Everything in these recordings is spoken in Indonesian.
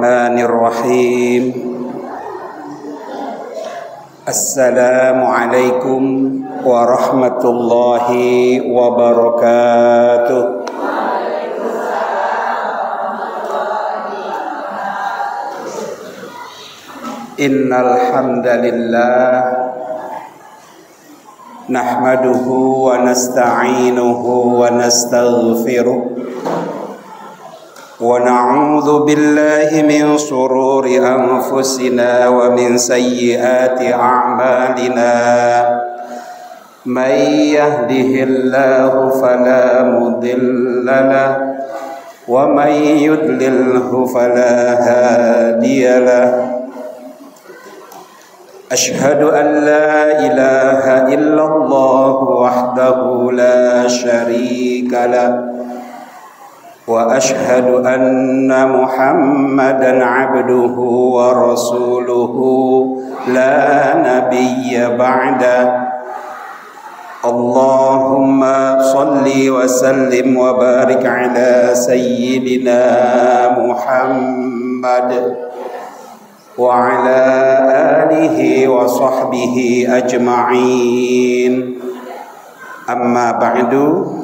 Bismillahirrahmanirrahim. Assalamualaikum warahmatullahi wabarakatuh. Innal hamdalillah nahmaduhu wa nasta'inuhu wa nastaghfiruh wa na'udzu billahi min shururi anfusina wa min sayyiati a'malina. May yahdihillahu fala mudilla lahu wa may yudlilhu fala hadiya lahu. Ashhadu an la ilaha illallah wahdahu la syarika lah wa ashhadu anna Muhammadan abduhu wa rasuluhu la nabiyya ba'da. Allahumma salli wa sallim wa barik ala sayyidina Muhammad wa ala alihi wa sahbihi ajma'in. Amma ba'du.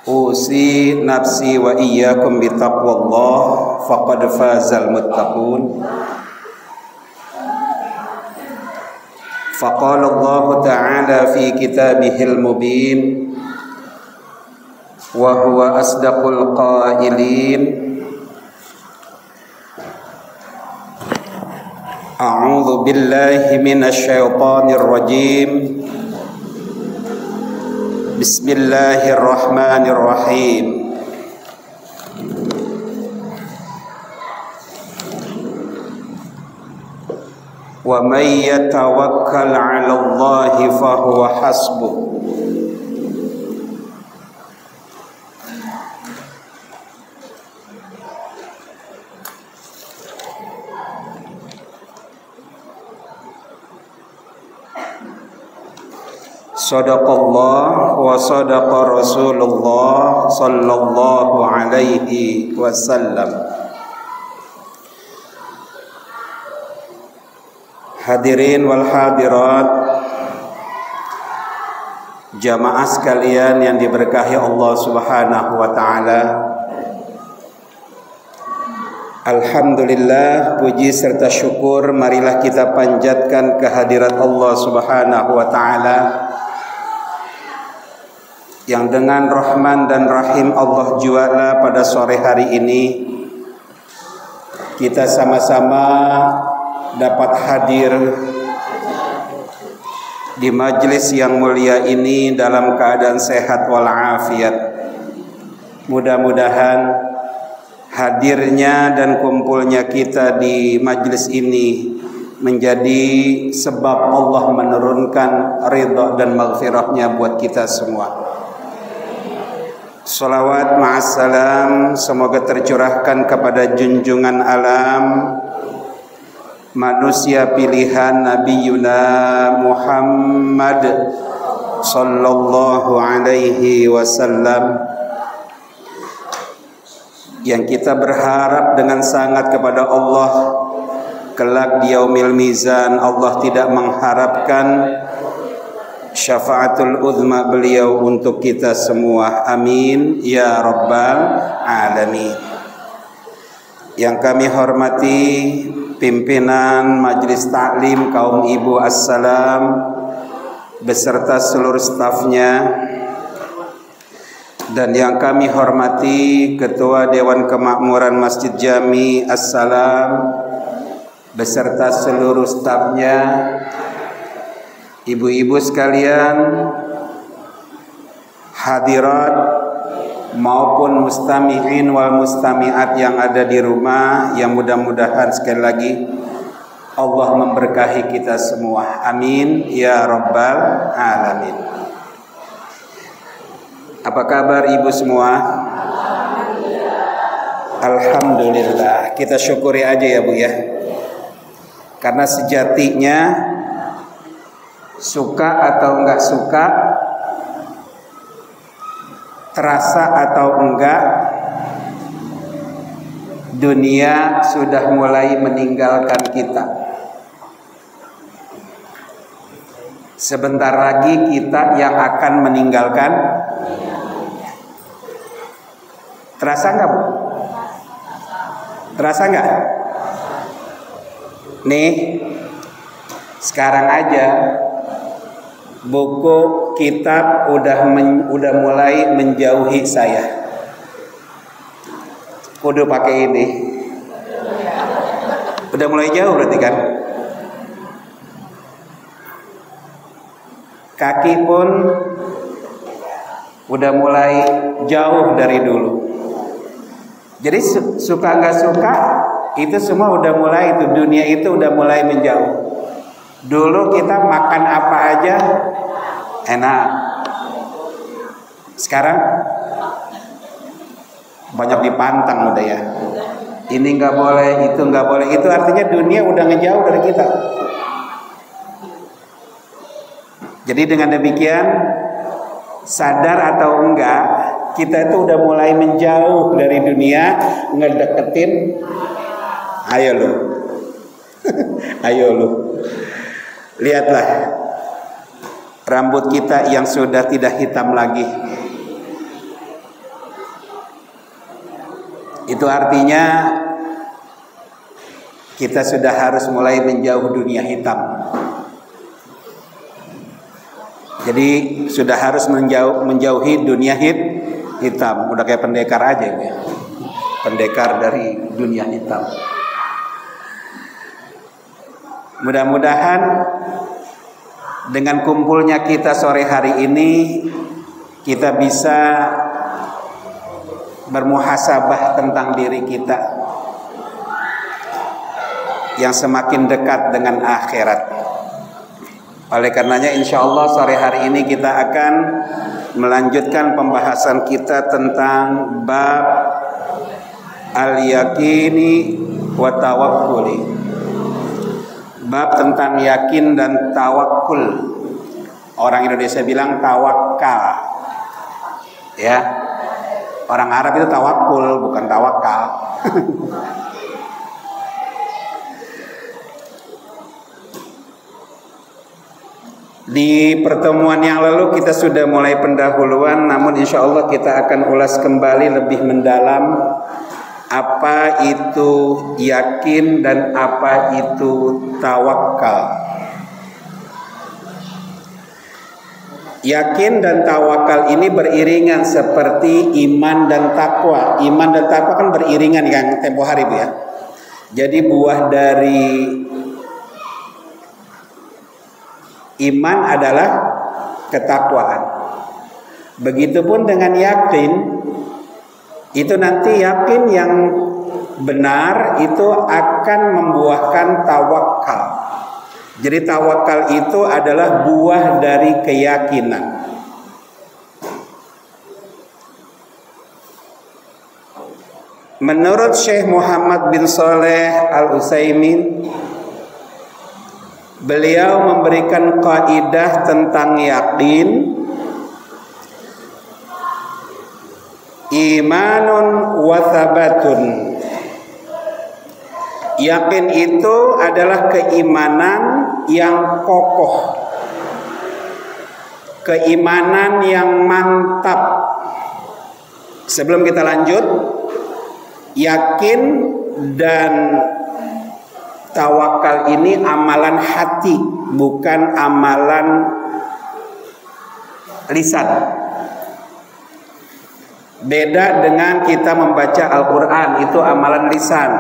Usi nafsi wa iyyakum bitaqwallah faqad fazal muttaqun. Faqala Allah ta'ala fi kitabihil mubin wa huwa asdaqul qailin. A'udzu billahi minasy syaithanir rajim. Bismillahirrahmanirrahim. Wa may yatawakkal 'ala Allahi fa huwa hasbuh. Sadaqallah wa sadaqa Rasulullah sallallahu alaihi wasallam. Hadirin wal hadirat, jamaah sekalian yang diberkahi Allah Subhanahu wa taala. Alhamdulillah, puji serta syukur marilah kita panjatkan kehadirat Allah Subhanahu wa taala yang dengan rahman dan rahim Allah juala pada sore hari ini kita sama-sama dapat hadir di majelis yang mulia ini dalam keadaan sehat walafiat. Mudah-mudahan hadirnya dan kumpulnya kita di majelis ini menjadi sebab Allah menurunkan ridha dan maghfirahnya buat kita semua. Salawat ma'assalam semoga tercurahkan kepada junjungan alam manusia pilihan Nabi Yuna Muhammad sallallahu alaihi wasallam, yang kita berharap dengan sangat kepada Allah kelak di yaumil mizan Allah tidak mengharapkan syafaatul uzma beliau untuk kita semua. Amin ya rabbal alamin. Yang kami hormati pimpinan Majelis Taklim kaum ibu Assalam beserta seluruh stafnya, dan yang kami hormati Ketua Dewan Kemakmuran Masjid Jami Assalam beserta seluruh stafnya, ibu-ibu sekalian, hadirat maupun mustami'in wal mustami'at yang ada di rumah, yang mudah-mudahan sekali lagi Allah memberkahi kita semua. Amin ya rabbal alamin. Apa kabar ibu semua? Alhamdulillah. Kita syukuri aja ya Bu ya. Karena sejatinya suka atau enggak suka, terasa atau enggak, dunia sudah mulai meninggalkan kita. Sebentar lagi kita yang akan meninggalkan. Terasa nggak, Bu? Terasa nggak? Nih, sekarang aja buku kitab udah mulai menjauhi saya. Kudu pakai ini. Udah mulai jauh berarti kan? Kaki pun udah mulai jauh dari dulu. Jadi suka nggak suka itu semua udah mulai, itu dunia itu udah mulai menjauh. Dulu kita makan apa aja enak. Sekarang banyak dipantang udah ya. Ini nggak boleh, itu nggak boleh. Itu artinya dunia udah ngejauh dari kita. Jadi dengan demikian, sadar atau enggak, kita itu udah mulai menjauh dari dunia, ngedeketin. Ayo lu, ayo lu. Lihatlah rambut kita yang sudah tidak hitam lagi. Itu artinya kita sudah harus mulai menjauh dunia hitam. Jadi sudah harus menjauhi dunia hitam. Udah kayak pendekar aja ya. Pendekar dari dunia hitam. Mudah-mudahan dengan kumpulnya kita sore hari ini, kita bisa bermuhasabah tentang diri kita yang semakin dekat dengan akhirat. Oleh karenanya insya Allah sore hari ini kita akan melanjutkan pembahasan kita tentang bab al-yakini wa tawakkuli. Bab tentang yakin dan tawakul. Orang Indonesia bilang tawakal. Ya. Orang Arab itu tawakul, bukan tawakal. Di pertemuan yang lalu kita sudah mulai pendahuluan, namun insya Allah kita akan ulas kembali lebih mendalam apa itu yakin dan apa itu tawakal. Yakin dan tawakal ini beriringan seperti iman dan takwa. Iman dan takwa kan beriringan yang tempo hari ya. Jadi buah dari iman adalah ketakwaan. Begitupun dengan yakin, itu nanti yakin yang benar itu akan membuahkan tawakal. Jadi tawakal itu adalah buah dari keyakinan. Menurut Syekh Muhammad bin Shalih Al-Utsaimin, beliau memberikan kaidah tentang yakin, imanun wa thabatun. Yakin itu adalah keimanan yang kokoh, keimanan yang mantap. Sebelum kita lanjut, yakin dan tawakal ini amalan hati, bukan amalan lisan. Beda dengan kita membaca Al-Quran, itu amalan lisan.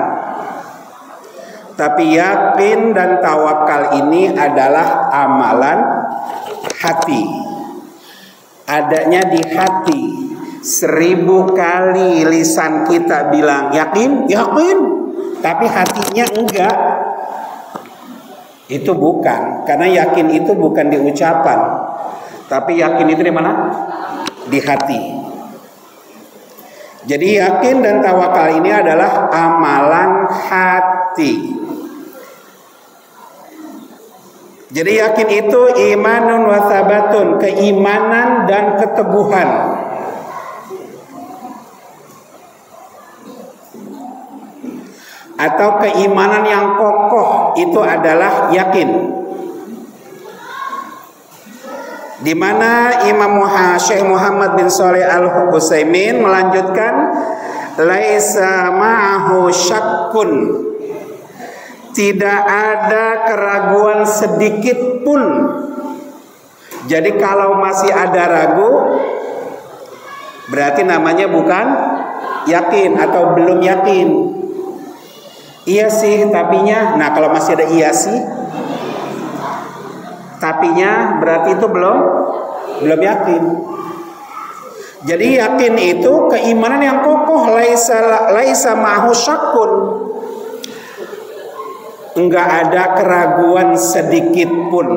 Tapi yakin dan tawakal ini adalah amalan hati. Adanya di hati. 1000 kali lisan kita bilang yakin, yakin, tapi hatinya enggak. Itu bukan, karena yakin itu bukan di ucapan, tapi yakin itu di mana? Di hati. Jadi yakin dan tawakal ini adalah amalan hati. Jadi yakin itu imanun wa thabatun, keimanan dan keteguhan. atau keimanan yang kokoh itu adalah yakin. Di mana Imam Syekh Muhammad bin Shalih Al-Utsaimin melanjutkan, laisa ma'ahu syakkun, tidak ada keraguan sedikit pun. Jadi kalau masih ada ragu, berarti namanya bukan yakin atau belum yakin. Iya sih tapinya, nah kalau masih ada iya sih tapinya, berarti itu belum yakin. Jadi yakin itu keimanan yang kokoh, laisa ma'hu syakkun, enggak ada keraguan sedikit pun.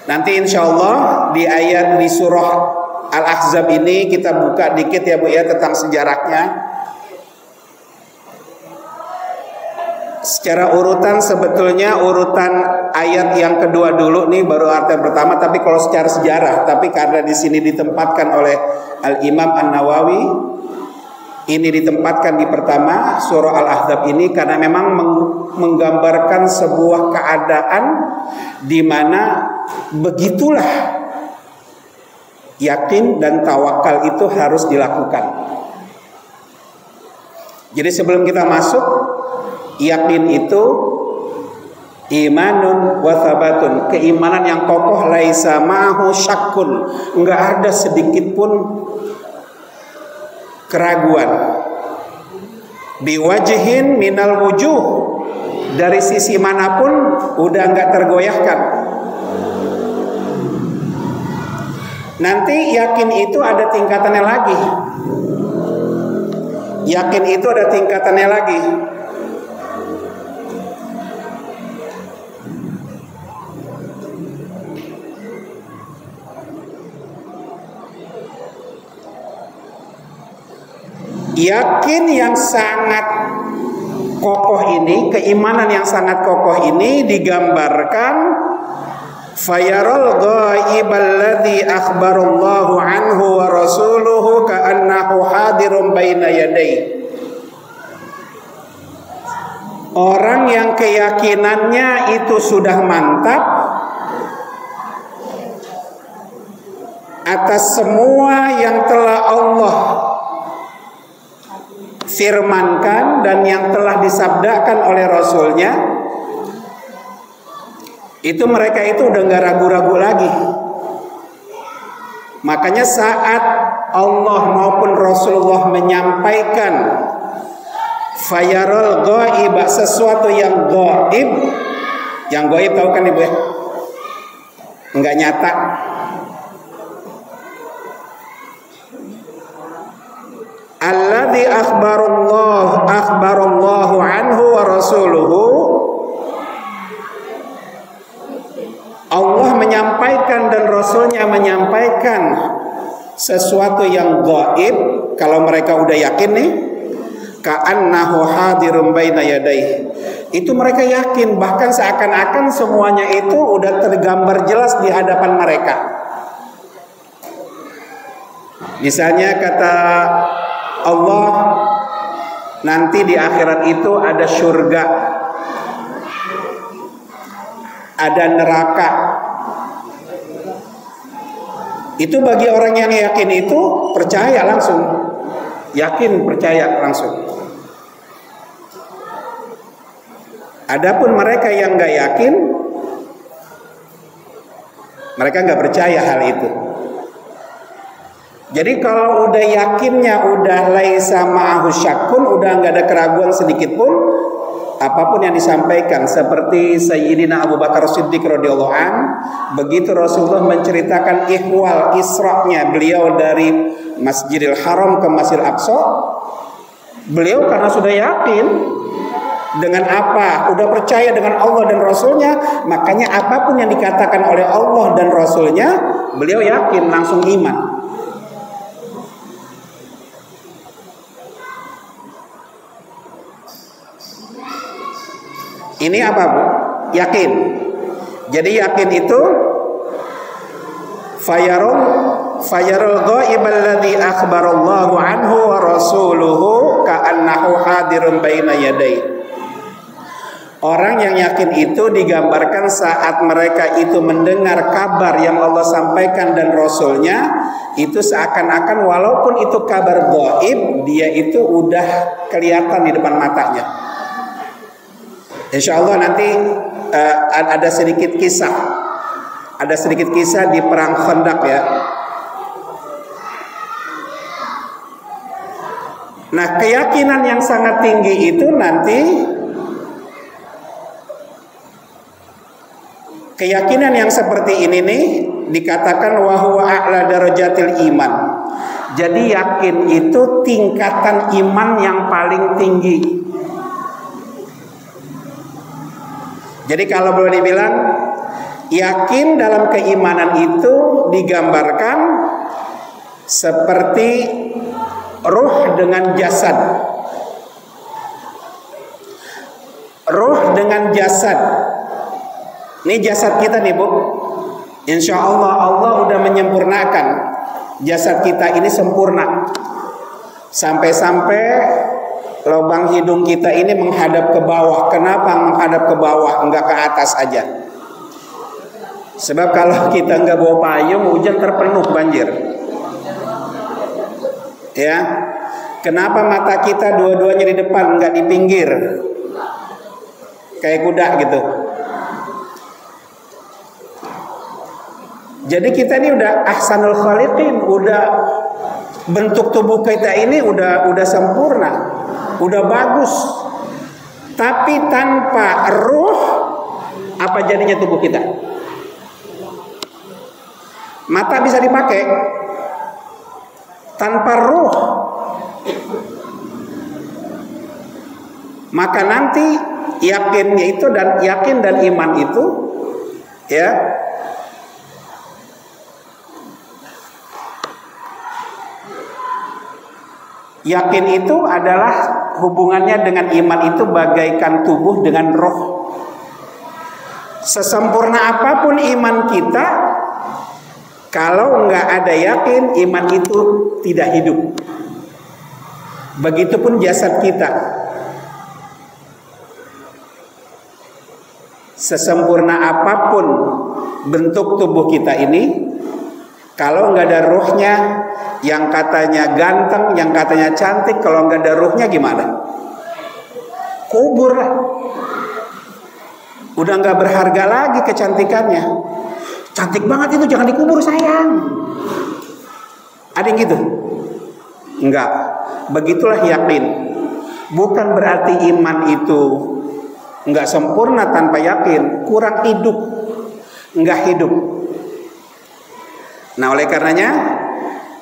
Nanti insya Allah di ayat di surah Al-Ahzab ini kita buka dikit ya Bu ya tentang sejarahnya. Secara urutan sebetulnya urutan ayat yang kedua dulu nih baru arti pertama, tapi kalau secara sejarah, tapi karena di sini ditempatkan oleh Al-Imam An-Nawawi, ini ditempatkan di pertama surah Al-Ahzab ini karena memang menggambarkan sebuah keadaan di mana begitulah yakin dan tawakal itu harus dilakukan. Jadi sebelum kita masuk, yakin itu imanun wa thabatun, keimanan yang kokoh, laisa ma'hu syakkun, enggak ada sedikit pun keraguan. Biwajhin minal wujuh, dari sisi manapun udah enggak tergoyahkan. Nanti yakin itu ada tingkatannya lagi. Yakin itu ada tingkatannya lagi. Yakin yang sangat kokoh ini, keimanan yang sangat kokoh ini digambarkan fayaral ghaibal ladzi akhbarallahu anhu wa rasuluhu ka'annahu hadirun baina yadayhi. Orang yang keyakinannya itu sudah mantap atas semua yang telah Allah firmankan dan yang telah disabdakan oleh Rasulnya, itu mereka itu udah gak ragu-ragu lagi. Makanya saat Allah maupun Rasulullah menyampaikan fayarul ghaib, sesuatu yang ghaib, yang ghaib tahu kan Ibu ya, nggak nyata. Alladzi akhbarallahu anhu wa rasuluhu, Allah menyampaikan dan Rasulnya menyampaikan sesuatu yang gaib. Kalau mereka udah yakin nih, ka'annahu hadirun baina yadayhi, itu mereka yakin, bahkan seakan-akan semuanya itu udah tergambar jelas di hadapan mereka. Misalnya kata Allah, nanti di akhirat itu ada surga, ada neraka. Itu bagi orang yang yakin itu percaya langsung, yakin percaya langsung. Adapun mereka yang nggak yakin, mereka nggak percaya hal itu. Jadi kalau udah yakinnya udah laisa ma'ahu syakkun, udah nggak ada keraguan sedikit pun, apapun yang disampaikan, seperti Sayyidina Abu Bakar Siddiq radhiyallahu an, begitu Rasulullah menceritakan ihwal Isra-nya beliau dari Masjidil Haram ke Masjidil Aqsa, beliau karena sudah yakin dengan apa, udah percaya dengan Allah dan Rasulnya, makanya apapun yang dikatakan oleh Allah dan Rasulnya, beliau yakin, langsung iman. Ini apa Bu? Yakin. Jadi yakin itu fayarul ghaib alladhi akhbarallahu anhu wa rasuluhu ka'annahu hadirun baina yadayhi. Orang yang yakin itu digambarkan saat mereka itu mendengar kabar yang Allah sampaikan dan Rasulnya, itu seakan-akan walaupun itu kabar gaib, dia itu udah kelihatan di depan matanya. Insya Allah nanti ada sedikit kisah di perang Khandaq ya. Nah, keyakinan yang sangat tinggi itu nanti, keyakinan yang seperti ini nih dikatakan wa huwa a'la darajatil iman. Jadi yakin itu tingkatan iman yang paling tinggi. Jadi kalau boleh dibilang, yakin dalam keimanan itu digambarkan seperti ruh dengan jasad. Ruh dengan jasad. Ini jasad kita nih Bu. Insya Allah udah menyempurnakan jasad kita ini sempurna. Sampai-sampai lubang hidung kita ini menghadap ke bawah. Kenapa menghadap ke bawah? Enggak ke atas aja. Sebab kalau kita enggak bawa payung, hujan terpenuh banjir. Ya. Kenapa mata kita dua-duanya di depan, enggak di pinggir? Kayak kuda gitu. Jadi kita ini udah ahsanul khaliqin, udah bentuk tubuh kita ini udah sempurna, udah bagus. Tapi tanpa ruh, apa jadinya tubuh kita? Mata bisa dipakai, tanpa ruh, maka nanti yakinnya itu dan yakin dan iman itu, ya. Yakin itu adalah hubungannya dengan iman itu bagaikan tubuh dengan roh. Sesempurna apapun iman kita, kalau nggak ada yakin, iman itu tidak hidup. Begitupun jasad kita. Sesempurna apapun bentuk tubuh kita ini, kalau nggak ada ruhnya, yang katanya ganteng, yang katanya cantik, kalau nggak ada ruhnya gimana? Kubur lah. Udah nggak berharga lagi kecantikannya. Cantik banget itu, jangan dikubur sayang. Ada yang gitu? Enggak. Begitulah yakin. Bukan berarti iman itu enggak sempurna tanpa yakin, kurang hidup, enggak hidup. Nah, oleh karenanya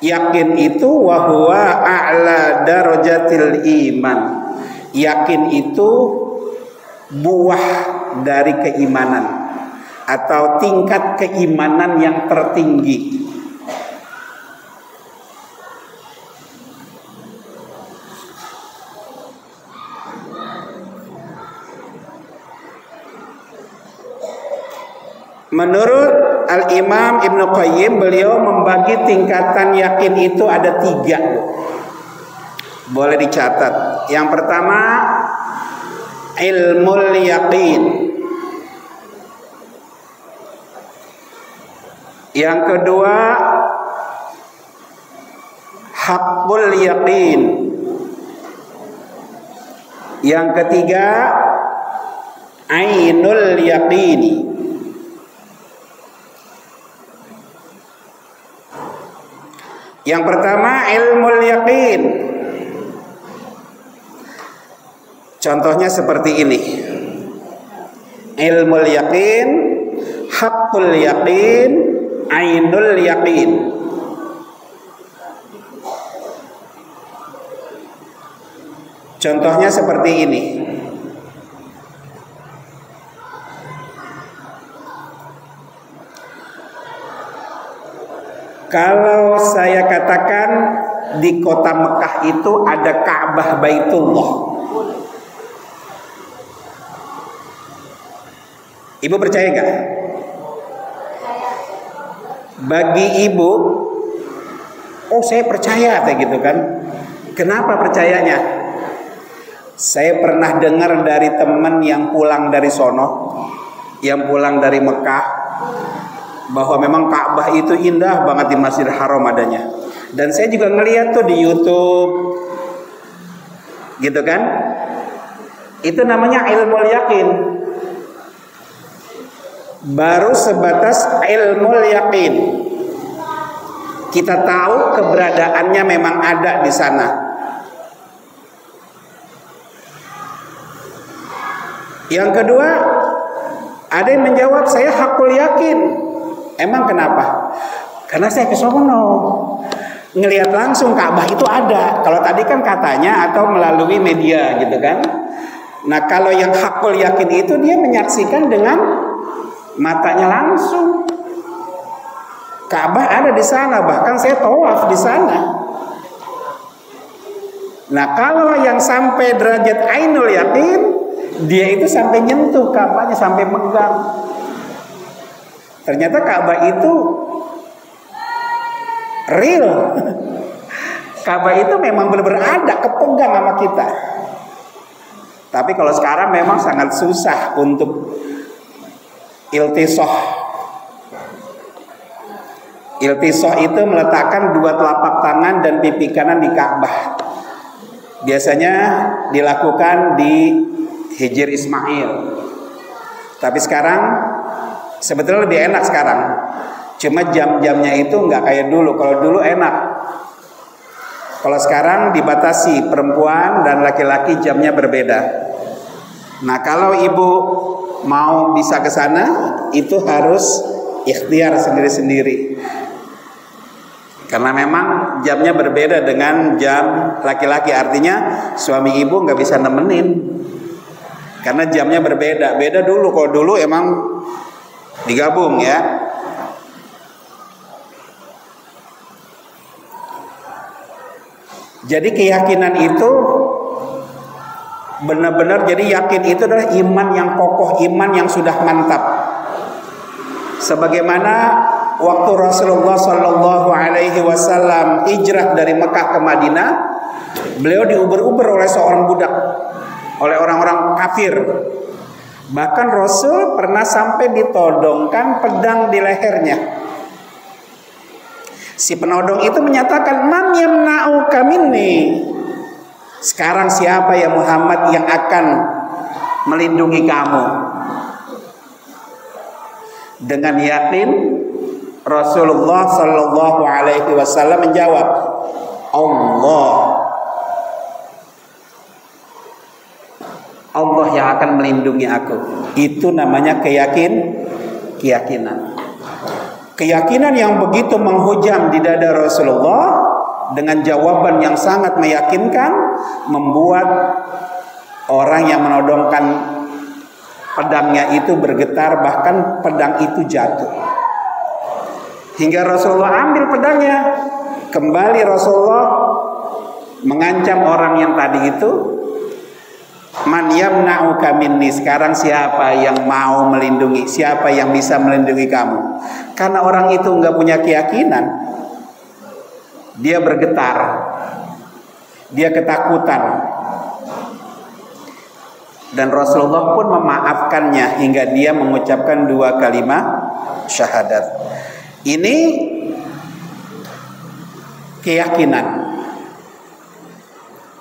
yakin itu wa huwa a'la darajatil iman. Yakin itu buah dari keimanan atau tingkat keimanan yang tertinggi. Menurut Al-Imam Ibnu Qayyim, beliau membagi tingkatan yakin itu ada 3. Boleh dicatat. Yang pertama, ilmul yaqin. Yang kedua, haqqul yaqin. Yang ketiga, ainul yaqini. Yang pertama ilmul yaqin. Contohnya seperti ini. Ilmul yaqin, haqqul yaqin, ainul yaqin. Contohnya seperti ini. Kalau saya katakan di kota Mekah itu ada Ka'bah Baitullah, Ibu percaya nggak? Bagi ibu, Oh saya percaya kayak gitu kan. Kenapa percayanya? Saya pernah dengar dari teman yang pulang dari sono, yang pulang dari Mekah, bahwa memang Ka'bah itu indah banget di Masjidil Haram adanya. Dan saya juga ngeliat tuh di YouTube, gitu kan? Itu namanya ilmu yakin. Baru sebatas ilmu yakin. Kita tahu keberadaannya memang ada di sana. Yang kedua, ada yang menjawab saya hakul yakin. Emang kenapa? Karena saya ke sono, ngelihat langsung Ka'bah itu ada. Kalau tadi kan katanya atau melalui media gitu kan. Nah kalau yang hakul yakin itu dia menyaksikan dengan matanya langsung. Ka'bah ada di sana, bahkan saya tawaf di sana. Nah kalau yang sampai derajat ainul yakin, dia itu sampai nyentuh Ka'bahnya, sampai megang. Ternyata Ka'bah itu real. Ka'bah itu memang benar-benar ada, kepegang sama kita. Tapi kalau sekarang memang sangat susah untuk iltisoh. Iltisoh itu meletakkan dua telapak tangan dan pipi kanan di Ka'bah. Biasanya dilakukan di Hijr Ismail. Tapi sekarang sebetulnya lebih enak sekarang. Cuma jam-jamnya itu nggak kayak dulu. Kalau dulu enak. Kalau sekarang dibatasi, perempuan dan laki-laki jamnya berbeda. Nah kalau ibu mau bisa ke sana, itu harus ikhtiar sendiri-sendiri. Karena memang jamnya berbeda dengan jam laki-laki. Artinya suami ibu nggak bisa nemenin. Karena jamnya berbeda. Beda dulu. Kalau dulu emang digabung ya. Jadi keyakinan itu benar-benar, jadi yakin itu adalah iman yang kokoh, iman yang sudah mantap. Sebagaimana waktu Rasulullah Shallallahu Alaihi Wasallam hijrah dari Mekah ke Madinah, beliau diuber-uber oleh seorang budak, oleh orang-orang kafir. Bahkan Rasul pernah sampai ditodongkan pedang di lehernya. Si penodong itu menyatakan, "Man yamna'uka minni?" Sekarang siapa ya Muhammad yang akan melindungi kamu? Dengan yakin Rasulullah Shallallahu Alaihi Wasallam menjawab, Allah. Allah yang akan melindungi aku. Itu namanya keyakinan. Keyakinan yang begitu menghujam di dada Rasulullah dengan jawaban yang sangat meyakinkan, membuat orang yang menodongkan pedangnya itu bergetar, bahkan pedang itu jatuh. Hingga Rasulullah ambil pedangnya. Kembali Rasulullah mengancam orang yang tadi itu, "Man yamna'uka minni?" Sekarang siapa yang mau melindungi? Siapa yang bisa melindungi kamu? Karena orang itu nggak punya keyakinan, dia bergetar, dia ketakutan, dan Rasulullah pun memaafkannya hingga dia mengucapkan 2 kalimat syahadat. Ini keyakinan.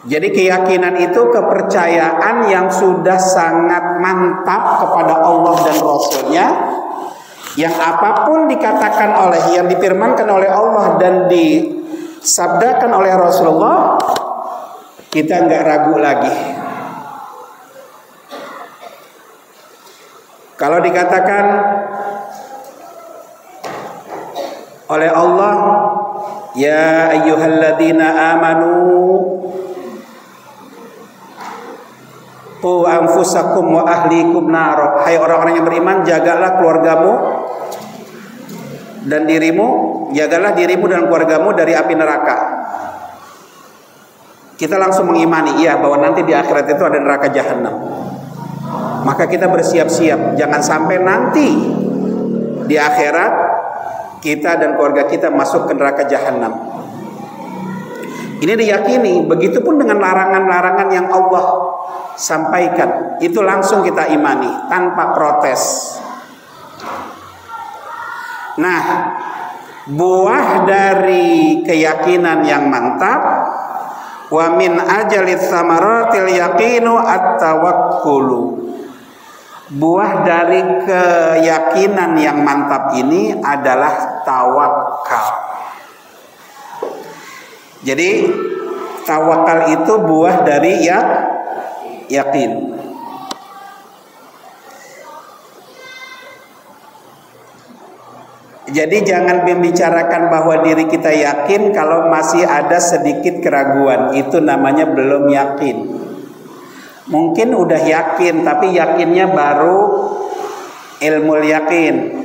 Jadi keyakinan itu kepercayaan yang sudah sangat mantap kepada Allah dan Rasulnya, yang apapun dikatakan oleh, yang difirmankan oleh Allah dan disabdakan oleh Rasulullah, kita nggak ragu lagi. Kalau dikatakan oleh Allah, ya ayyuhalladzina amanu qu anfusakum wa ahlikum nar. Hai orang-orang yang beriman, jagalah keluargamu dan dirimu, jagalah dirimu dan keluargamu dari api neraka. Kita langsung mengimani, iya, bahwa nanti di akhirat itu ada neraka jahanam. Maka kita bersiap-siap, jangan sampai nanti di akhirat kita dan keluarga kita masuk ke neraka jahanam. Ini diyakini. Begitupun dengan larangan-larangan yang Allah sampaikan, itu langsung kita imani tanpa protes. Nah, buah dari keyakinan yang mantap, wa min ajalit tsamaratil yaqinu at-tawakkulu. Buah dari keyakinan yang mantap ini adalah tawakal. Jadi tawakal itu buah dari yakin. Jadi jangan membicarakan bahwa diri kita yakin kalau masih ada sedikit keraguan. Itu namanya belum yakin. Mungkin udah yakin, tapi yakinnya baru ilmul yakin,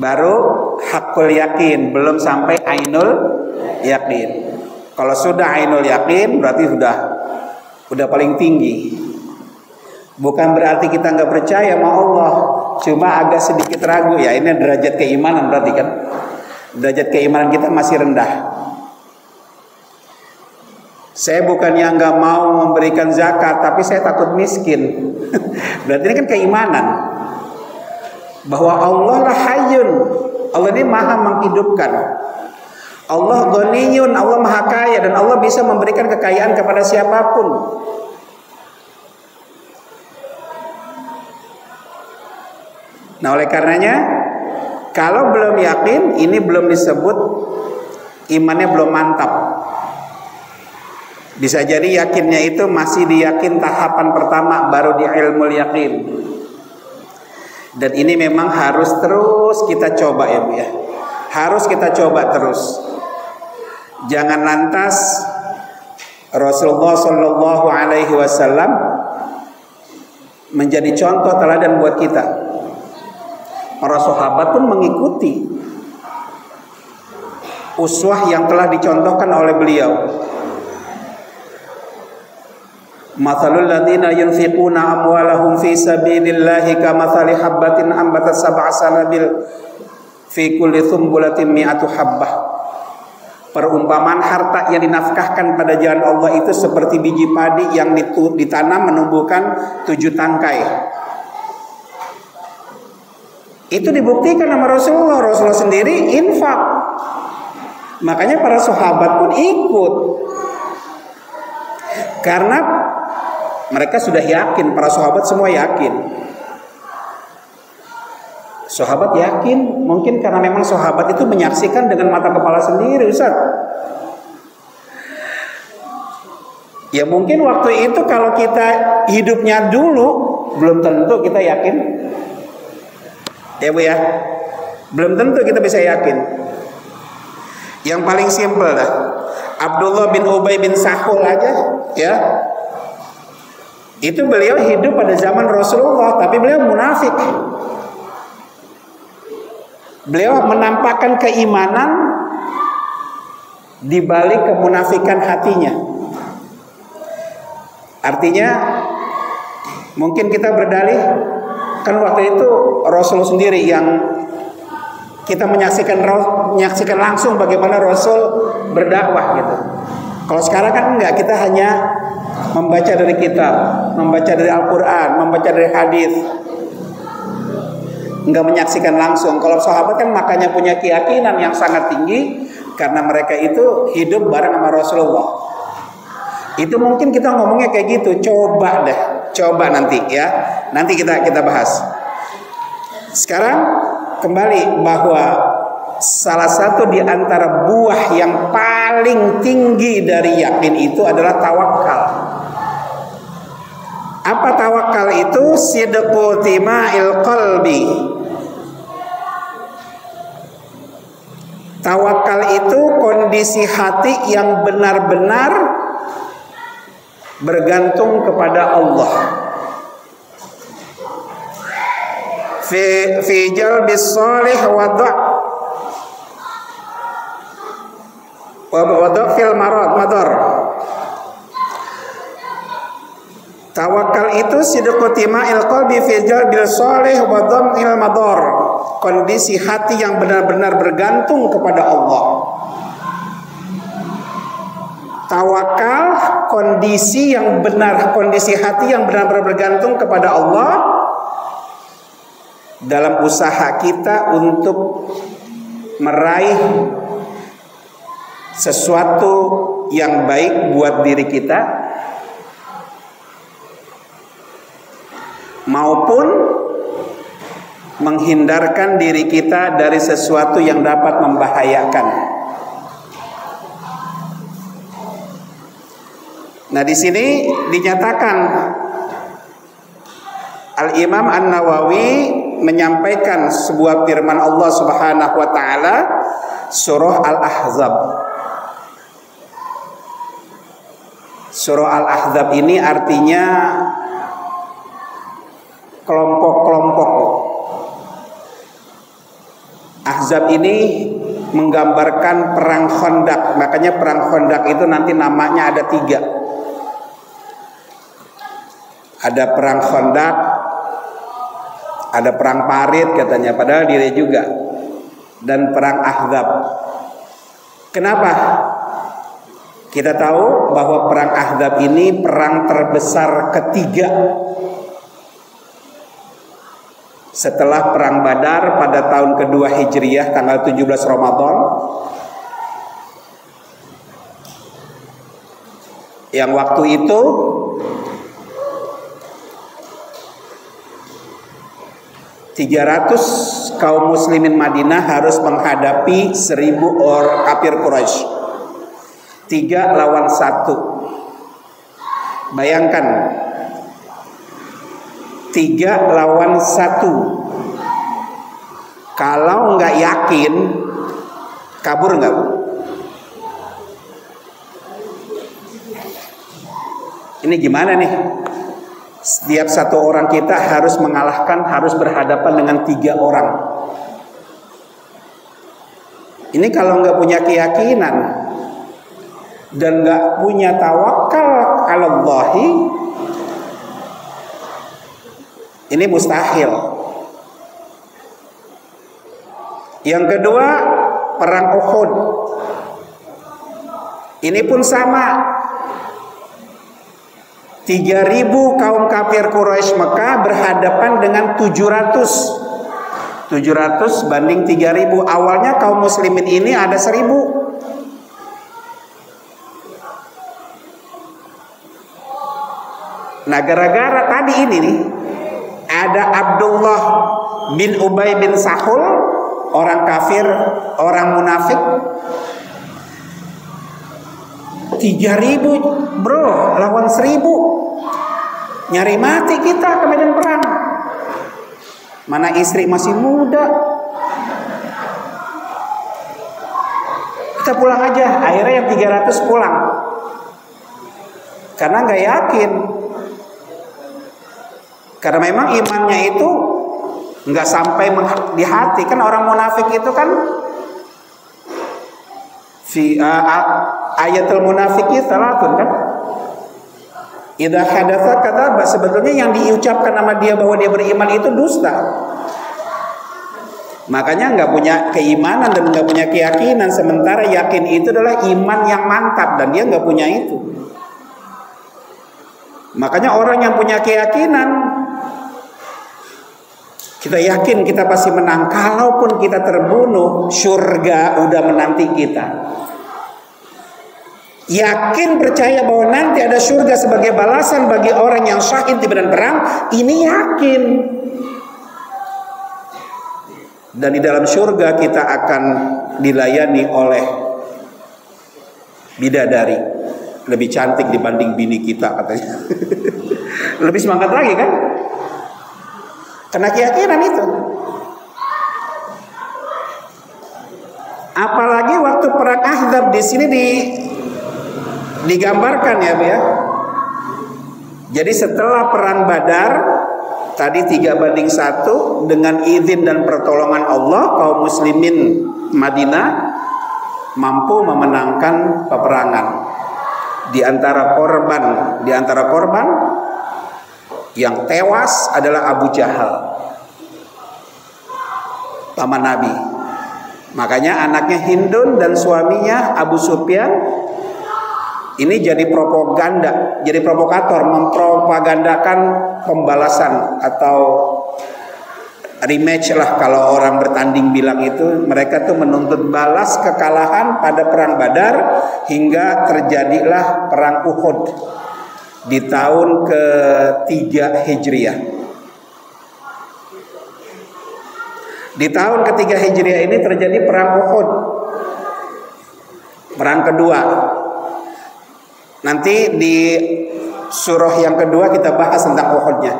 baru hakul yakin, belum sampai ainul yakin. Kalau sudah ainul yakin berarti udah paling tinggi. Bukan berarti kita nggak percaya sama Allah, cuma agak sedikit ragu. Ya ini derajat keimanan berarti kan. Derajat keimanan kita masih rendah. Saya bukannya nggak mau memberikan zakat, tapi saya takut miskin. Berarti ini kan keimanan bahwa Allah lah hayyun. Allah ini maha menghidupkan. Allah ghaniyun, Allah maha kaya, dan Allah bisa memberikan kekayaan kepada siapapun. Nah, oleh karenanya kalau belum yakin, ini belum disebut imannya belum mantap. Bisa jadi yakinnya itu masih diyakin tahapan pertama, baru di ilmul yakin. Dan ini memang harus terus kita coba ya Bu ya. Harus kita coba terus. Jangan lantas Rasulullah Shallallahu Alaihi Wasallam menjadi contoh teladan buat kita. Para sahabat pun mengikuti uswah yang telah dicontohkan oleh beliau. Mathalul ladzina yunfiquna amwalahum fi sabilillahi kamathali habbatin ambatat sab'a sanabil fi kulli thumbulatin mi'atu habbah. Perumpamaan harta yang dinafkahkan pada jalan Allah itu seperti biji padi yang ditanam menumbuhkan 7 tangkai. Itu dibuktikan sama Rasulullah. Rasulullah sendiri infak. Makanya para sahabat pun ikut. Karena mereka sudah yakin, para sahabat semua yakin. Sahabat yakin, mungkin karena memang sahabat itu menyaksikan dengan mata kepala sendiri, Ustaz. Ya mungkin waktu itu kalau kita hidupnya dulu, belum tentu kita yakin. Ya Bu ya, belum tentu kita bisa yakin. Yang paling simpel dah, Abdullah bin Ubay bin Salul aja, ya. Itu beliau hidup pada zaman Rasulullah, tapi beliau munafik. Beliau menampakkan keimanan di balik kemunafikan hatinya. Artinya mungkin kita berdalih, kan waktu itu Rasul sendiri yang kita menyaksikan langsung bagaimana Rasul berdakwah gitu. Kalau sekarang kan enggak, kita hanya membaca dari kitab, membaca dari Al-Quran, membaca dari hadis, enggak menyaksikan langsung. Kalau sahabat kan makanya punya keyakinan yang sangat tinggi karena mereka itu hidup bareng sama Rasulullah. Itu mungkin kita ngomongnya kayak gitu. Coba deh, coba nanti ya. Nanti kita bahas. Sekarang kembali bahwa salah satu di antara buah yang paling tinggi dari yakin itu adalah tawakal. Apa tawakal itu? Sidqu tima'il qalbi. Tawakal itu kondisi hati yang benar-benar bergantung kepada Allah. Fi jalbis shalih wa fil madar. Tawakal itu sidqu tima'il qalbi fi jalbil shalih wa dhamil madar. Kondisi hati yang benar-benar bergantung kepada Allah. Tawakal, kondisi yang benar, kondisi hati yang benar-benar bergantung kepada Allah dalam usaha kita untuk meraih sesuatu yang baik buat diri kita maupun menghindarkan diri kita dari sesuatu yang dapat membahayakan. Nah, di sini dinyatakan Al-Imam An-Nawawi menyampaikan sebuah firman Allah Subhanahu wa taala surah Al-Ahzab. Surah Al-Ahzab ini artinya kelompok-kelompok. Ahzab ini menggambarkan perang Khandaq. Makanya perang Khandaq itu nanti namanya ada 3. Ada perang Khandaq, ada perang Parit katanya, padahal dia juga, dan perang Ahzab. Kenapa? Kita tahu bahwa perang Ahzab ini perang terbesar ketiga setelah perang Badar pada tahun kedua Hijriah tanggal 17 Ramadan, yang waktu itu 300 kaum muslimin Madinah harus menghadapi 1000 orang kafir Quraisy. 3 lawan 1. Bayangkan 3 lawan 1. Kalau nggak yakin, kabur nggak? Ini gimana nih? Setiap satu orang kita harus mengalahkan, harus berhadapan dengan 3 orang. Ini kalau nggak punya keyakinan dan nggak punya tawakal alallahi, ini mustahil. Yang kedua, perang Uhud. Ini pun sama. 3.000 kaum kafir Quraisy Mekah berhadapan dengan 700 banding 3.000. Awalnya kaum muslimin ini ada 1.000. Nah, gara-gara tadi ini nih, ada Abdullah bin Ubay bin Sahul, orang kafir, orang munafik. 3.000 bro lawan 1.000, nyari mati kita ke medan perang. Mana istri masih muda, kita pulang aja. Akhirnya yang 300 pulang karena nggak yakin, karena memang imannya itu nggak sampai di hati. Kan orang munafik itu kan ayatul munafiki salatun kan. Idza hadatsa kadzaba, sebetulnya yang diucapkan sama dia bahwa dia beriman itu dusta. Makanya nggak punya keimanan dan nggak punya keyakinan, sementara yakin itu adalah iman yang mantap dan dia nggak punya itu. Makanya orang yang punya keyakinan, kita yakin kita pasti menang. Kalaupun kita terbunuh, surga udah menanti kita. Yakin percaya bahwa nanti ada surga sebagai balasan bagi orang yang syahid di medan perang. Ini yakin. Dan di dalam surga kita akan dilayani oleh bidadari, lebih cantik dibanding bini kita katanya. Lebih semangat lagi kan? Karena keyakinan itu. Apalagi waktu perang Ahzab di sini digambarkan ya Bu ya. Jadi setelah perang Badar tadi 3-1, dengan izin dan pertolongan Allah, kaum muslimin Madinah mampu memenangkan peperangan. Di antara korban yang tewas adalah Abu Jahal, paman Nabi. Makanya anaknya Hindun dan suaminya Abu Sufyan Ini jadi propaganda, jadi provokator, mempropagandakan pembalasan atau rematch lah kalau orang bertanding bilang itu. Mereka tuh menuntut balas kekalahan pada perang Badar hingga terjadilah perang Uhud di tahun ke-3 Hijriah. Di tahun ke-3 Hijriah ini terjadi perang Uhud, perang kedua. Nanti di surah yang kedua kita bahas tentang Uhudnya.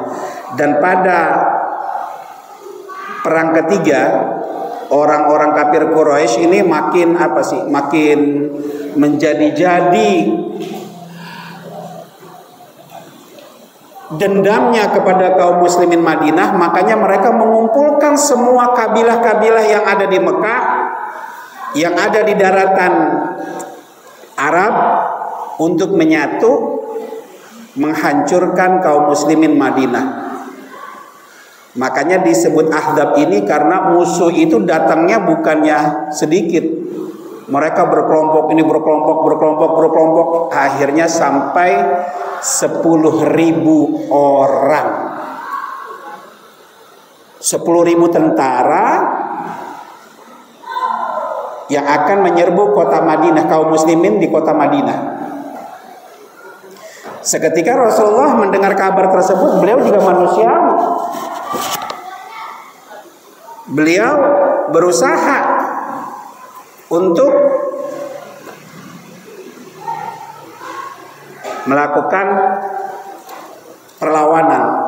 Dan pada perang ketiga, orang-orang kafir Quraisy ini makin makin menjadi-jadi dendamnya kepada kaum muslimin Madinah. Makanya mereka mengumpulkan semua kabilah-kabilah yang ada di Mekah, yang ada di daratan Arab, untuk menyatu menghancurkan kaum muslimin Madinah. Makanya disebut Ahzab ini karena musuh itu datangnya bukannya sedikit. Mereka berkelompok, ini berkelompok, akhirnya sampai 10.000 orang. 10.000 tentara yang akan menyerbu kota Madinah, kaum muslimin di kota Madinah. Seketika Rasulullah mendengar kabar tersebut, beliau juga manusia. Beliau berusaha untuk melakukan perlawanan.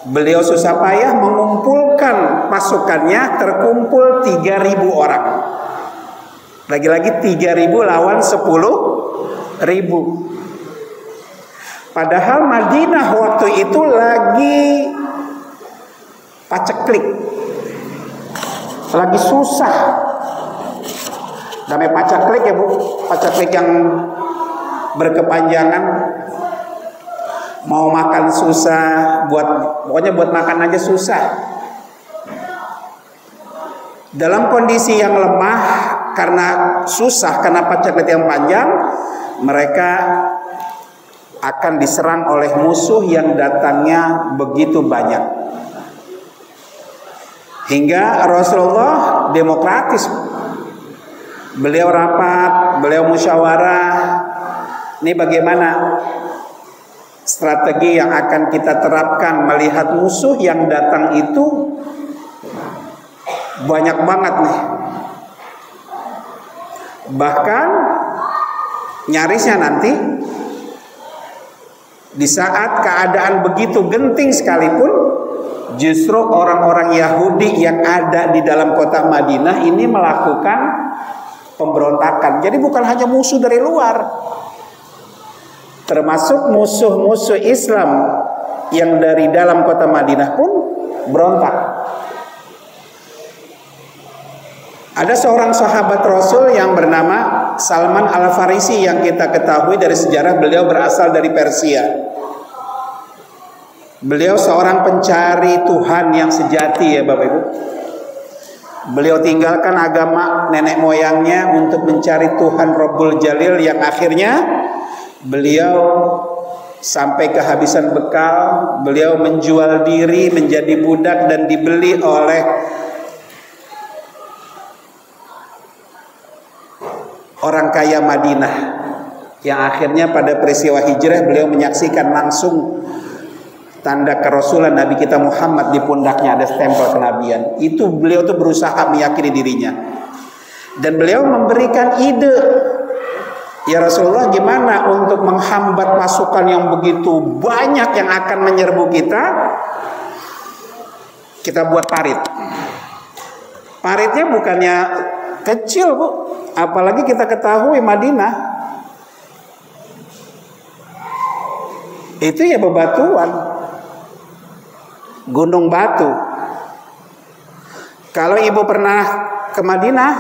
Beliau susah payah mengumpulkan pasukannya, terkumpul 3.000 orang. Lagi-lagi 3.000 lawan 10.000. Padahal Madinah waktu itu lagi paceklik, lagi susah. Namanya paceklik ya Bu, paceklik yang berkepanjangan. Mau makan susah, pokoknya buat makan aja susah. Dalam kondisi yang lemah karena susah, karena paceklik yang panjang, mereka akan diserang oleh musuh yang datangnya begitu banyak. Hingga Rasulullah demokratis. Beliau rapat, beliau musyawarah. Ini bagaimana strategi yang akan kita terapkan melihat musuh yang datang itu banyak banget nih. Bahkan nyarisnya nanti di saat keadaan begitu genting sekalipun, justru orang-orang Yahudi yang ada di dalam kota Madinah ini melakukan pemberontakan. Jadi bukan hanya musuh dari luar, termasuk musuh-musuh Islam yang dari dalam kota Madinah pun berontak. Ada seorang sahabat Rasul yang bernama Salman Al-Farisi yang kita ketahui dari sejarah, beliau berasal dari Persia. Beliau seorang pencari Tuhan yang sejati ya Bapak Ibu. Beliau tinggalkan agama nenek moyangnya untuk mencari Tuhan Rabbul Jalil, yang akhirnya beliau sampai kehabisan bekal. Beliau menjual diri menjadi budak dan dibeli oleh orang kaya Madinah, yang akhirnya pada peristiwa hijrah beliau menyaksikan langsung tanda kerasulan Nabi kita Muhammad di pundaknya, ada stempel kenabian. Itu beliau tuh berusaha meyakini dirinya. Dan beliau memberikan ide, ya Rasulullah, gimana untuk menghambat pasukan yang begitu banyak yang akan menyerbu kita? Kita buat parit. Paritnya bukannya kecil Bu, apalagi kita ketahui Madinah itu ya bebatuan, gunung batu. Kalau ibu pernah ke Madinah,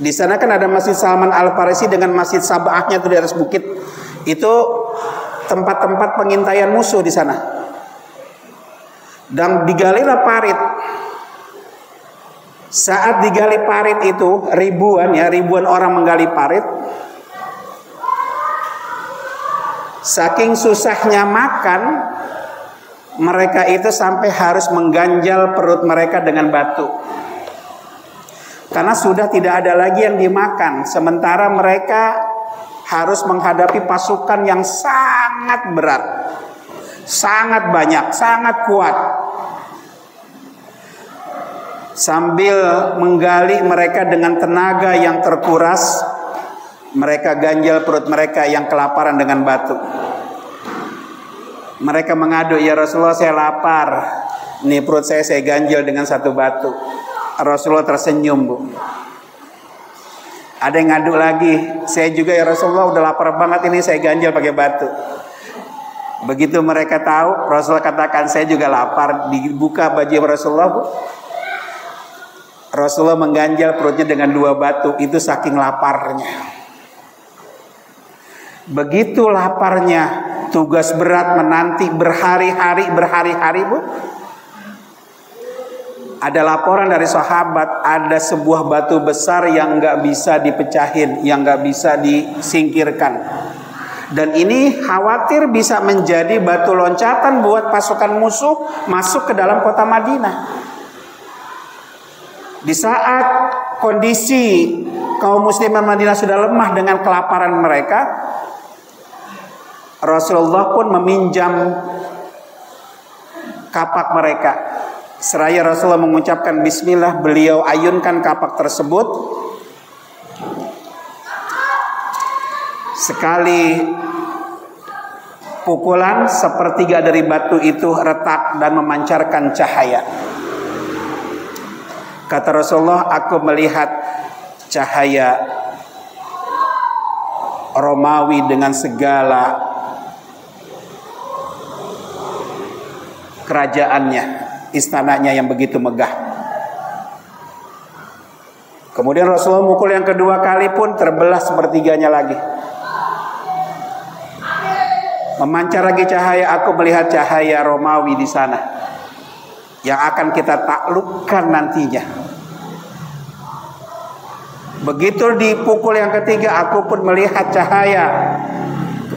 di sana kan ada Masjid Salman Al-Farisi dengan Masjid Sabahnya itu di atas bukit. Itu tempat-tempat pengintaian musuh di sana. Dan digalilah parit. Saat digali parit itu ribuan orang menggali parit. Saking susahnya makan, mereka itu sampai harus mengganjal perut mereka dengan batu. Karena sudah tidak ada lagi yang dimakan. Sementara mereka harus menghadapi pasukan yang sangat berat, sangat banyak, sangat kuat. Sambil menggali mereka dengan tenaga yang terkuras, mereka ganjal perut mereka yang kelaparan dengan batu. Mereka mengadu, "Ya Rasulullah, saya lapar. Nih perut saya ganjal dengan satu batu." Rasulullah tersenyum, Bu. Ada yang ngadu lagi, "Saya juga ya Rasulullah, udah lapar banget ini, saya ganjal pakai batu." Begitu mereka tahu, Rasulullah katakan, "Saya juga lapar." Dibuka baju Rasulullah, Bu. Rasulullah mengganjal perutnya dengan 2 batu, itu saking laparnya. Begitu laparnya, tugas berat menanti berhari-hari, Bu. Ada laporan dari sahabat, ada sebuah batu besar yang nggak bisa dipecahin, yang nggak bisa disingkirkan. Dan ini khawatir bisa menjadi batu loncatan buat pasukan musuh masuk ke dalam kota Madinah. Di saat kondisi kaum muslimin Madinah sudah lemah dengan kelaparan mereka, Rasulullah pun meminjam kapak mereka. Seraya Rasulullah mengucapkan bismillah, beliau ayunkan kapak tersebut. Sekali pukulan, sepertiga dari batu itu retak dan memancarkan cahaya. Kata Rasulullah, "Aku melihat cahaya Romawi dengan segala kerajaannya, istananya yang begitu megah." Kemudian Rasulullah mukul yang kedua kali pun terbelah sepertiganya lagi. Memancar lagi cahaya, "Aku melihat cahaya Romawi di sana yang akan kita taklukkan nantinya." Begitu dipukul yang ketiga, "Aku pun melihat cahaya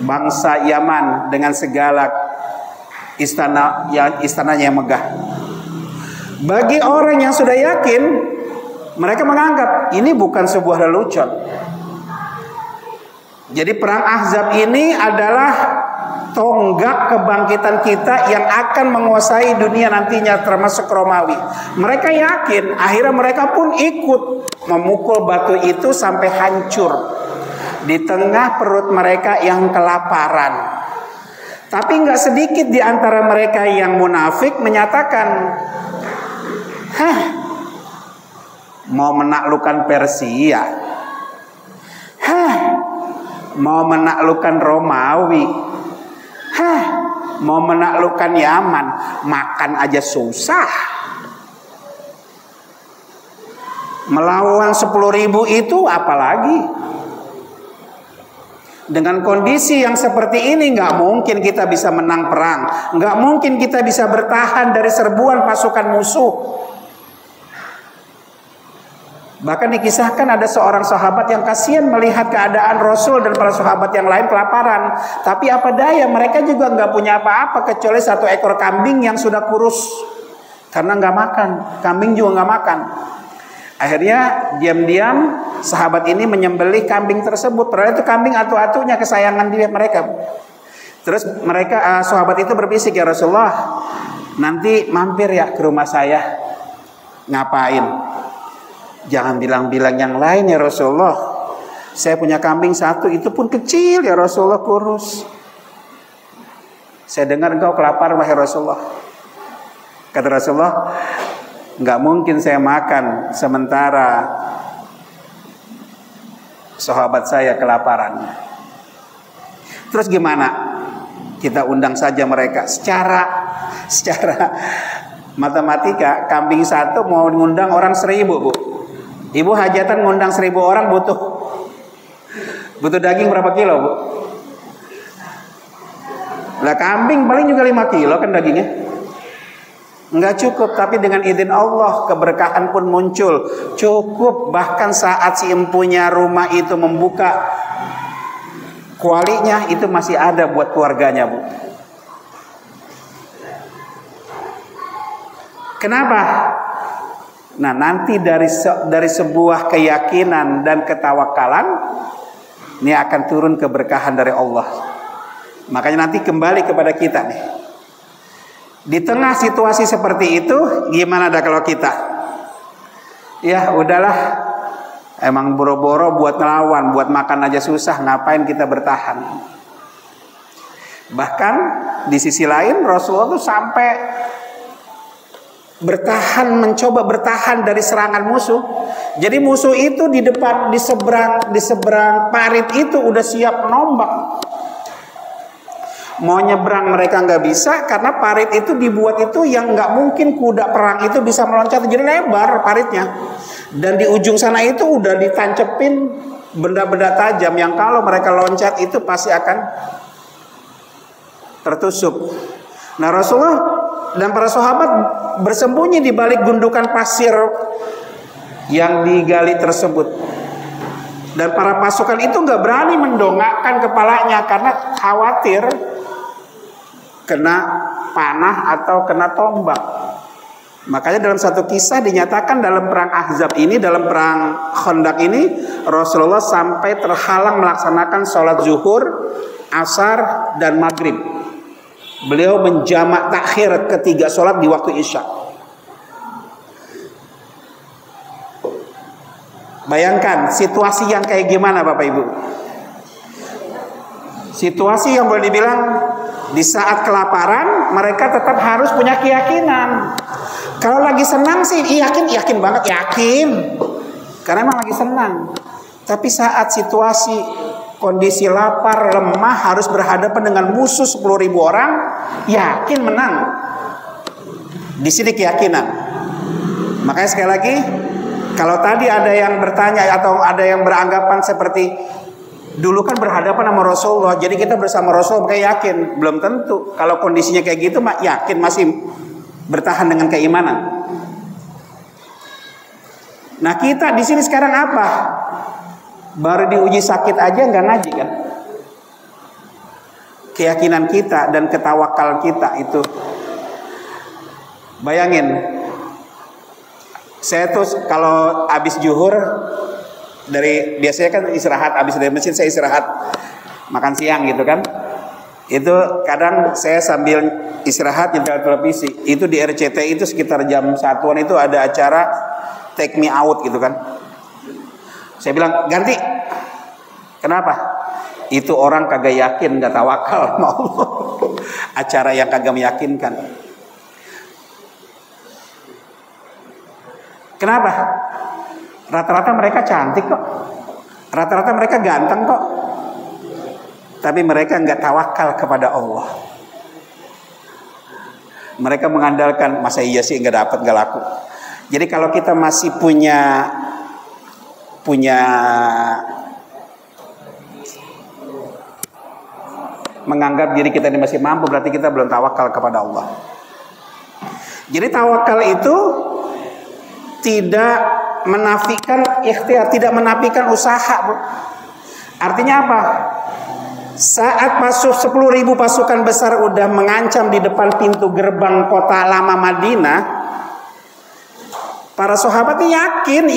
bangsa Yaman dengan segala istananya yang megah." Bagi orang yang sudah yakin, mereka menganggap ini bukan sebuah lelucon. Jadi perang Ahzab ini adalah tonggak kebangkitan kita yang akan menguasai dunia nantinya, termasuk Romawi. Mereka yakin, akhirnya mereka pun ikut memukul batu itu sampai hancur di tengah perut mereka yang kelaparan. Tapi nggak sedikit di antara mereka yang munafik menyatakan, mau menaklukkan Persia, mau menaklukkan Romawi, mau menaklukkan Yaman, makan aja susah. Melawan 10.000 itu apalagi. Dengan kondisi yang seperti ini nggak mungkin kita bisa menang perang, nggak mungkin kita bisa bertahan dari serbuan pasukan musuh. Bahkan dikisahkan ada seorang sahabat yang kasihan melihat keadaan Rasul dan para sahabat yang lain kelaparan. Tapi apa daya, mereka juga nggak punya apa-apa kecuali 1 ekor kambing yang sudah kurus karena nggak makan. Kambing juga nggak makan. Akhirnya diam-diam sahabat ini menyembelih kambing tersebut. Padahal itu kambing atu-atunya kesayangan dia mereka. Terus mereka sahabat itu berbisik, "Ya Rasulullah, nanti mampir ya ke rumah saya." "Ngapain?" "Jangan bilang-bilang yang lain ya Rasulullah. Saya punya kambing 1, itu pun kecil ya Rasulullah, kurus. Saya dengar engkau kelaparan wahai Rasulullah." Kata Rasulullah, "Nggak mungkin saya makan sementara sahabat saya kelaparan. Terus gimana? Kita undang saja mereka secara matematika. Kambing 1 mau ngundang orang 1.000, Bu. Ibu hajatan ngundang 1.000 orang butuh daging berapa kilo, Bu? Lah kambing paling juga 5 kilo kan dagingnya. Enggak cukup, tapi dengan izin Allah keberkahan pun muncul. Cukup, bahkan saat si empunya rumah itu membuka kualinya itu masih ada buat keluarganya, Bu. Kenapa? Nah, nanti dari sebuah keyakinan dan ketawakalan ini akan turun keberkahan dari Allah. Makanya nanti kembali kepada kita nih. Di tengah situasi seperti itu, gimana dah kalau kita? Ya udahlah, emang boro-boro buat ngelawan, buat makan aja susah, ngapain kita bertahan? Bahkan di sisi lain Rasulullah tuh sampai bertahan, mencoba bertahan dari serangan musuh. Jadi musuh itu di depan, di seberang parit itu udah siap nombak. Mau nyebrang mereka nggak bisa karena parit itu dibuat itu yang nggak mungkin kuda perang itu bisa meloncat, jadi lebar paritnya. Dan di ujung sana itu udah ditancepin benda-benda tajam yang kalau mereka loncat itu pasti akan tertusuk. Nah, Rasulullah dan para sahabat bersembunyi di balik gundukan pasir yang digali tersebut. Dan para pasukan itu nggak berani mendongakkan kepalanya karena khawatir kena panah atau kena tombak. Makanya dalam satu kisah dinyatakan dalam perang Ahzab ini, dalam perang Khandaq ini, Rasulullah sampai terhalang melaksanakan sholat zuhur, asar, dan maghrib. Beliau menjamak takhir ketiga sholat di waktu isya. Bayangkan situasi yang kayak gimana Bapak Ibu. Situasi yang boleh dibilang di saat kelaparan mereka tetap harus punya keyakinan. Kalau lagi senang sih yakin banget, yakin. Karena emang lagi senang. Tapi saat situasi kondisi lapar, lemah, harus berhadapan dengan musuh 10.000 orang, yakin menang. Di sini keyakinan. Makanya sekali lagi, kalau tadi ada yang bertanya atau ada yang beranggapan seperti dulu kan berhadapan sama Rasulullah, jadi kita bersama Rasul kayak yakin. Belum tentu. Kalau kondisinya kayak gitu, yakin masih bertahan dengan keimanan. Nah, kita di sini sekarang apa? Baru diuji sakit aja nggak ngaji kan? Keyakinan kita dan ketawakal kita itu. Bayangin, saya tuh kalau habis zuhur biasanya kan istirahat, habis dari masjid saya istirahat makan siang gitu kan. Itu kadang saya sambil istirahat nyetel televisi. Itu di RCTI itu sekitar jam 1-an itu ada acara Take Me Out gitu kan. Saya bilang ganti. Kenapa? Itu orang kagak yakin, gak tawakal sama Allah. Acara yang kagak meyakinkan. Kenapa? Rata-rata mereka cantik kok. Rata-rata mereka ganteng kok. Tapi mereka nggak tawakal kepada Allah. Mereka mengandalkan, masa iya sih nggak dapat, nggak laku. Jadi kalau kita masih punya menganggap diri kita ini masih mampu, berarti kita belum tawakal kepada Allah. Jadi tawakal itu tidak menafikan ikhtiar, tidak menafikan usaha, Bu. Artinya apa? Saat masuk 10.000 pasukan besar udah mengancam di depan pintu gerbang kota lama Madinah, para sahabat yakin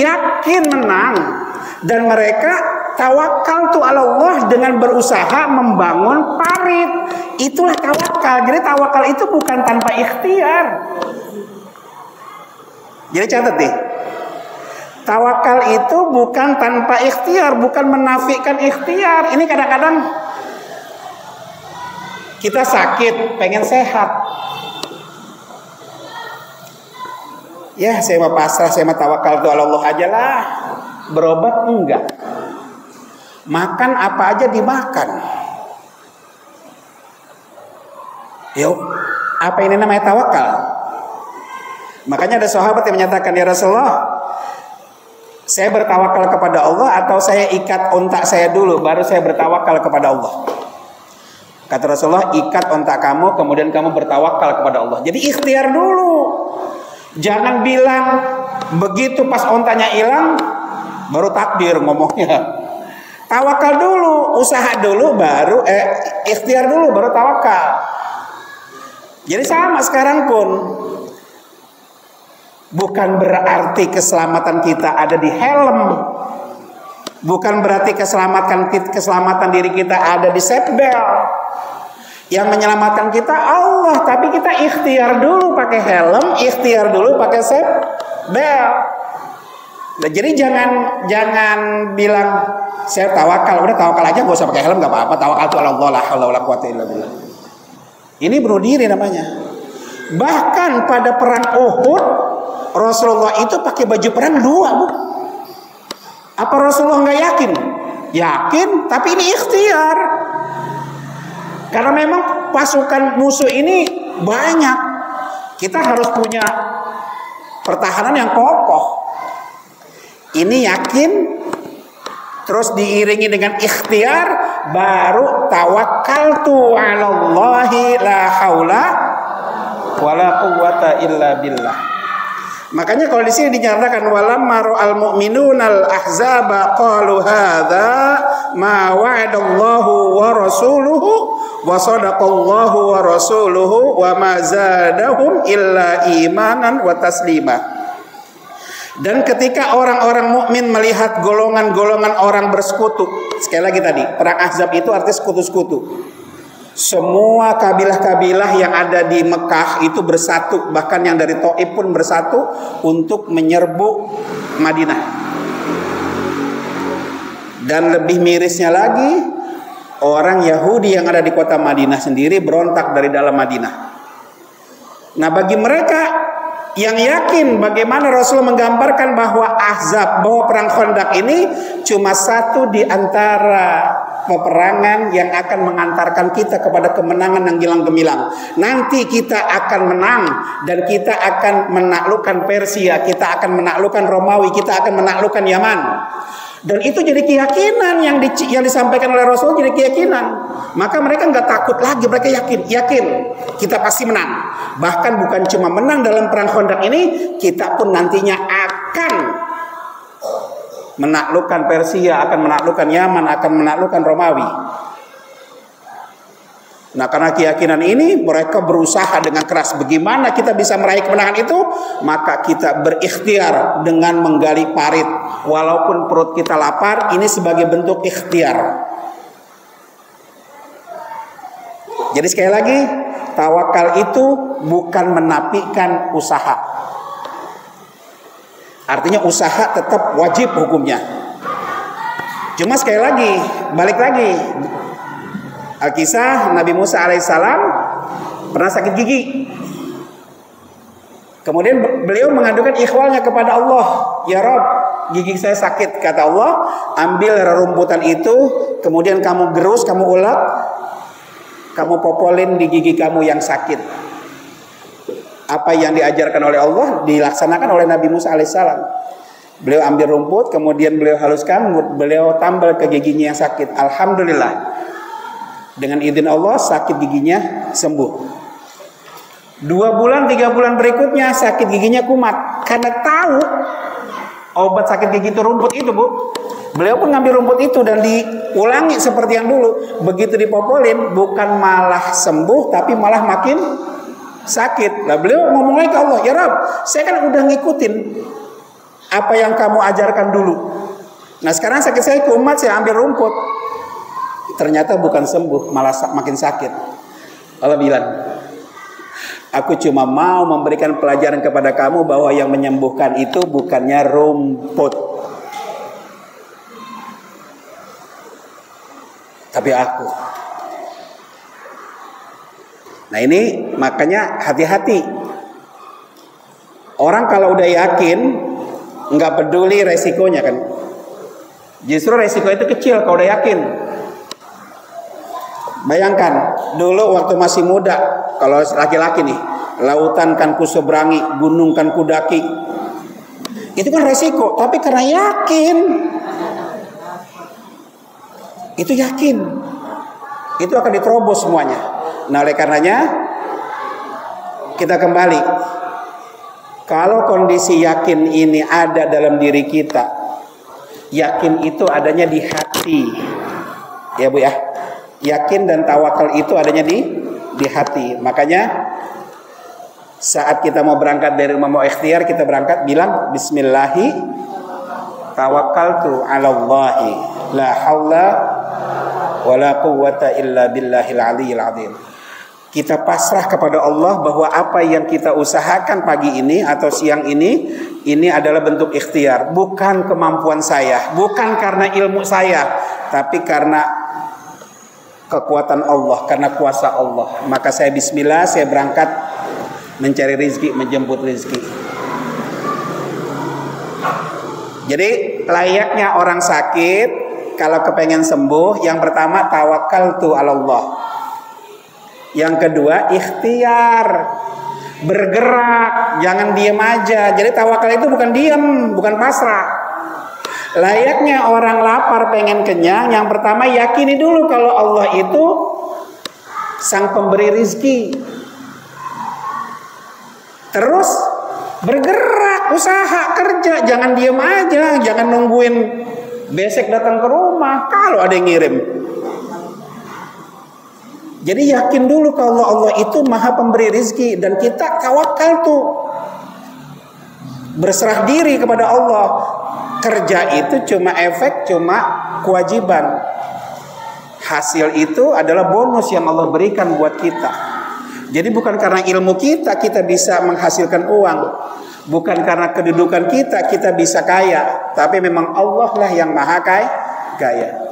menang, dan mereka tawakal tu Allah dengan berusaha membangun parit. Itulah tawakal. Jadi tawakal itu bukan tanpa ikhtiar. Jadi catat nih, tawakal itu bukan tanpa ikhtiar, bukan menafikan ikhtiar. Ini kadang-kadang kita sakit, pengen sehat. Ya, saya mau pasrah, saya mau tawakal tu Allah aja lah. Berobat enggak. Makan apa aja dimakan. Yuk, apa ini namanya tawakal? Makanya ada sahabat yang menyatakan, ya Rasulullah, saya bertawakal kepada Allah atau saya ikat ontak saya dulu baru saya bertawakal kepada Allah. Kata Rasulullah, ikat ontak kamu kemudian kamu bertawakal kepada Allah. Jadi ikhtiar dulu. Jangan bilang begitu pas ontanya hilang baru takdir ngomongnya. Tawakal dulu. usaha dulu baru ikhtiar dulu baru tawakal. Jadi sama sekarang pun. Bukan berarti keselamatan kita ada di helm. Bukan berarti keselamatan diri kita ada di seatbelt. Yang menyelamatkan kita Allah, tapi kita ikhtiar dulu pakai helm, ikhtiar dulu pakai seatbelt. Nah, jadi jangan bilang saya tawakal, udah tawakal aja, gak usah pakai helm, gak apa-apa. Tawakal itu Allah, la haula wala quwwata illa billah. Ini bunuh diri namanya. Bahkan pada perang Uhud, Rasulullah itu pakai baju perang 2, Bu. Apa Rasulullah nggak yakin? Yakin, tapi ini ikhtiar. Karena memang pasukan musuh ini banyak. Kita harus punya pertahanan yang kokoh. Ini yakin, terus diiringi dengan ikhtiar, baru tawakkaltu 'alallahi la haula wala quwwata illa billah. Makanya kalau di sini dinyatakan walamma ra'al mu'minunal ahzaba qalu hadza ma wa'adallahu wa rasuluhu wa sadaqallahu wa rasuluhu wa ma zadahum illa imanan wa taslima. Dan ketika orang-orang mukmin melihat golongan-golongan orang bersekutu, sekali lagi tadi, perang Ahzab itu artinya sekutu-sekutu. Semua kabilah-kabilah yang ada di Mekah itu bersatu, bahkan yang dari Thaif pun bersatu untuk menyerbu Madinah. Dan lebih mirisnya lagi, orang Yahudi yang ada di kota Madinah sendiri berontak dari dalam Madinah. Nah, bagi mereka yang yakin bagaimana Rasul menggambarkan bahwa Ahzab, bahwa perang Khandaq ini cuma satu di antara peperangan yang akan mengantarkan kita kepada kemenangan yang gilang gemilang. Nanti kita akan menang dan kita akan menaklukkan Persia, kita akan menaklukkan Romawi, kita akan menaklukkan Yaman. Dan itu jadi keyakinan yang disampaikan oleh Rasul, jadi keyakinan. Maka mereka nggak takut lagi, mereka yakin kita pasti menang. Bahkan bukan cuma menang dalam perang Khandaq ini, kita pun nantinya akan menaklukkan Persia, akan menaklukkan Yaman, akan menaklukkan Romawi. Nah, karena keyakinan ini mereka berusaha dengan keras. Bagaimana kita bisa meraih kemenangan itu? Maka kita berikhtiar dengan menggali parit. Walaupun perut kita lapar, ini sebagai bentuk ikhtiar. Jadi sekali lagi, tawakal itu bukan menafikan usaha. Artinya usaha tetap wajib hukumnya. Cuma sekali lagi, balik lagi. Al-Kisah Nabi Musa alaihissalam pernah sakit gigi. Kemudian beliau mengadukan ikhwalnya kepada Allah. Ya Rob, gigi saya sakit. Kata Allah, ambil rumputan itu, kemudian kamu gerus, kamu ulek, kamu popolin di gigi kamu yang sakit. Apa yang diajarkan oleh Allah dilaksanakan oleh Nabi Musa alaihissalam. Beliau ambil rumput, kemudian beliau haluskan, beliau tambal ke giginya yang sakit. Alhamdulillah, dengan izin Allah sakit giginya sembuh. 2 bulan, 3 bulan berikutnya sakit giginya kumat. Karena tahu obat sakit gigi itu rumput itu, Bu. Beliau pun ngambil rumput itu dan diulangi seperti yang dulu. Begitu dipopolin, bukan malah sembuh, tapi malah makin sakit. Nah, beliau ngomong lagi ke Allah, ya Rabb, saya kan udah ngikutin apa yang kamu ajarkan dulu. Nah, sekarang sakit saya kumat, saya ambil rumput. Ternyata bukan sembuh, malah makin sakit. Allah bilang, aku cuma mau memberikan pelajaran kepada kamu bahwa yang menyembuhkan itu bukannya rumput, tapi aku. Nah, ini makanya hati-hati. Orang kalau udah yakin, nggak peduli resikonya kan. Justru resiko itu kecil kalau udah yakin. Bayangkan dulu waktu masih muda, kalau laki-laki nih, lautan kan ku seberangi, gunung kan ku daki. Itu kan resiko, tapi karena yakin, itu yakin, itu akan diterobos semuanya. Nah, oleh karenanya kita kembali, kalau kondisi yakin ini ada dalam diri kita, yakin itu adanya di hati. Ya Bu ya. Yakin dan tawakal itu adanya di hati. Makanya saat kita mau berangkat dari rumah, mau ikhtiar, kita berangkat bilang bismillahi tawakkaltu 'alallahi la haula wala quwwata illa billahil aliyyil azim. Kita pasrah kepada Allah bahwa apa yang kita usahakan pagi ini atau siang ini adalah bentuk ikhtiar, bukan kemampuan saya, bukan karena ilmu saya, tapi karena kekuatan Allah, karena kuasa Allah. Maka saya bismillah, saya berangkat mencari rizki, menjemput rizki. Jadi layaknya orang sakit, kalau kepengen sembuh, yang pertama tawakkaltu 'alallah. Yang kedua ikhtiar, bergerak, jangan diam aja. Jadi tawakal itu bukan diam, bukan pasrah. Layaknya orang lapar pengen kenyang, yang pertama yakini dulu kalau Allah itu sang pemberi rizki. Terus bergerak, usaha, kerja, jangan diam aja, jangan nungguin besek datang ke rumah kalau ada yang ngirim. Jadi yakin dulu kalau Allah itu maha pemberi rizki, dan kita tawakal tuh, berserah diri kepada Allah. Kerja itu cuma efek, cuma kewajiban. Hasil itu adalah bonus yang Allah berikan buat kita. Jadi bukan karena ilmu kita bisa menghasilkan uang, bukan karena kedudukan kita bisa kaya, tapi memang Allah lah yang maha kaya.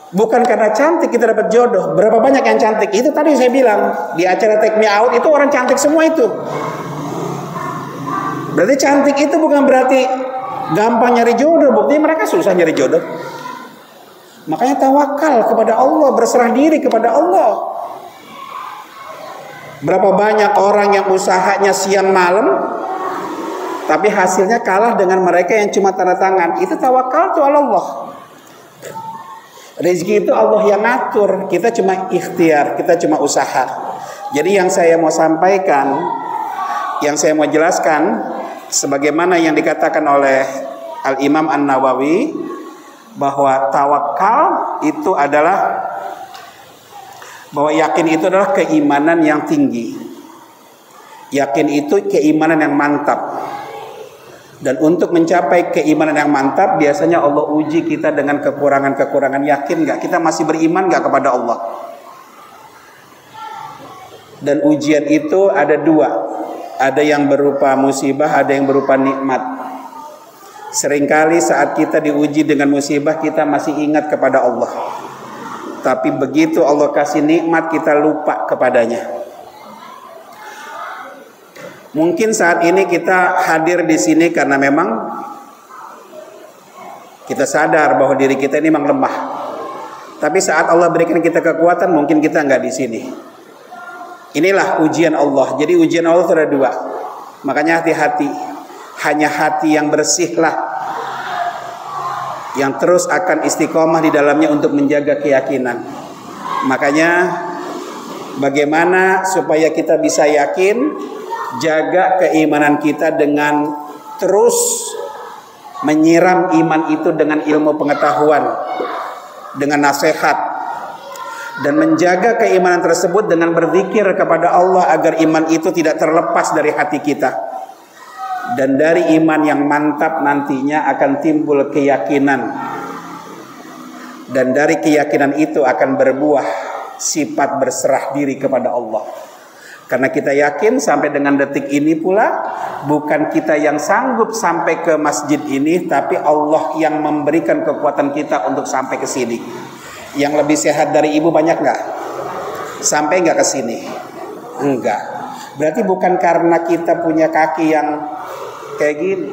Bukan karena cantik kita dapat jodoh. Berapa banyak yang cantik? Itu tadi saya bilang di acara Take Me Out itu orang cantik semua itu. Berarti cantik itu bukan berarti gampang nyari jodoh. Buktinya mereka susah nyari jodoh. Makanya tawakal kepada Allah, berserah diri kepada Allah. Berapa banyak orang yang usahanya siang malam, tapi hasilnya kalah dengan mereka yang cuma tanda tangan. Itu tawakal tuh Allah. Rezeki itu Allah yang ngatur, kita cuma ikhtiar, kita cuma usaha. Jadi yang saya mau sampaikan, yang saya mau jelaskan, sebagaimana yang dikatakan oleh Al-Imam An-Nawawi, bahwa tawakal itu adalah, bahwa yakin itu adalah keimanan yang tinggi. Yakin itu keimanan yang mantap. Dan untuk mencapai keimanan yang mantap, biasanya Allah uji kita dengan kekurangan-kekurangan. Yakin gak? Kita masih beriman gak kepada Allah? Dan ujian itu ada dua. Ada yang berupa musibah, ada yang berupa nikmat. Seringkali saat kita diuji dengan musibah, kita masih ingat kepada Allah. Tapi begitu Allah kasih nikmat, kita lupa kepadanya. Mungkin saat ini kita hadir di sini karena memang kita sadar bahwa diri kita ini memang lemah. Tapi saat Allah berikan kita kekuatan, mungkin kita nggak di sini. Inilah ujian Allah. Jadi ujian Allah itu ada dua. Makanya hati-hati. Hanya hati yang bersihlah yang terus akan istiqomah di dalamnya untuk menjaga keyakinan. Makanya bagaimana supaya kita bisa yakin? Jaga keimanan kita dengan terus menyiram iman itu dengan ilmu pengetahuan, dengan nasihat, dan menjaga keimanan tersebut dengan berzikir kepada Allah agar iman itu tidak terlepas dari hati kita. Dan dari iman yang mantap nantinya akan timbul keyakinan, dan dari keyakinan itu akan berbuah sifat berserah diri kepada Allah. Karena kita yakin sampai dengan detik ini pula, bukan kita yang sanggup sampai ke masjid ini, tapi Allah yang memberikan kekuatan kita untuk sampai ke sini. Yang lebih sehat dari ibu banyak nggak? Sampai nggak ke sini? Enggak. Berarti bukan karena kita punya kaki yang kayak gini.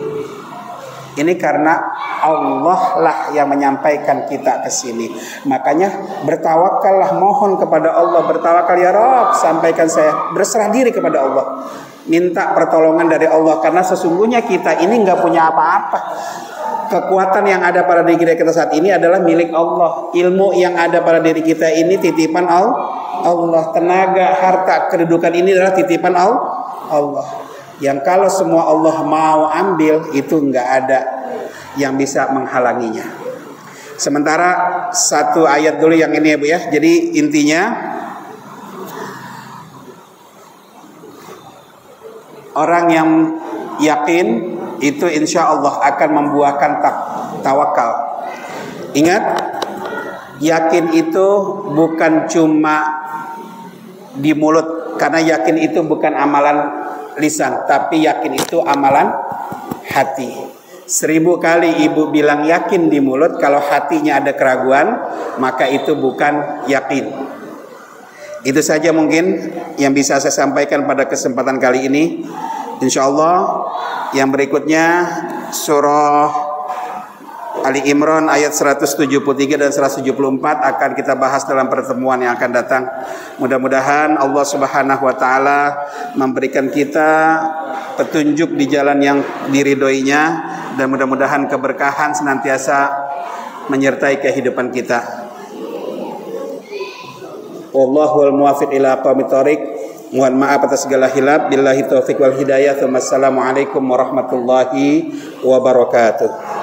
Ini karena Allah lah yang menyampaikan kita ke sini. Makanya bertawakallah, mohon kepada Allah, bertawakal ya Rabb, sampaikan saya, berserah diri kepada Allah. Minta pertolongan dari Allah, karena sesungguhnya kita ini nggak punya apa-apa. Kekuatan yang ada pada diri kita saat ini adalah milik Allah. Ilmu yang ada pada diri kita ini titipan Allah. Tenaga, harta, kedudukan ini adalah titipan Allah. Yang kalau semua Allah mau ambil, itu nggak ada yang bisa menghalanginya. Sementara satu ayat dulu yang ini ya Bu ya. Jadi intinya orang yang yakin itu insya Allah akan membuahkan tawakal. Ingat, yakin itu bukan cuma di mulut, karena yakin itu bukan amalan lisan, tapi yakin itu amalan hati. 1000 kali ibu bilang yakin di mulut, kalau hatinya ada keraguan, maka itu bukan yakin. Itu saja mungkin yang bisa saya sampaikan pada kesempatan kali ini. Insya Allah yang berikutnya surah Ali Imran ayat 173 dan 174 akan kita bahas dalam pertemuan yang akan datang. Mudah-mudahan Allah Subhanahu wa taala memberikan kita petunjuk di jalan yang diridhoinya, dan mudah-mudahan keberkahan senantiasa menyertai kehidupan kita. Wallahul muwaffiq ila aqwamit thoriq. Mohon maaf atas segala hilaf. Billahi taufiq wal hidayah. Wassalamualaikum warahmatullahi wabarakatuh.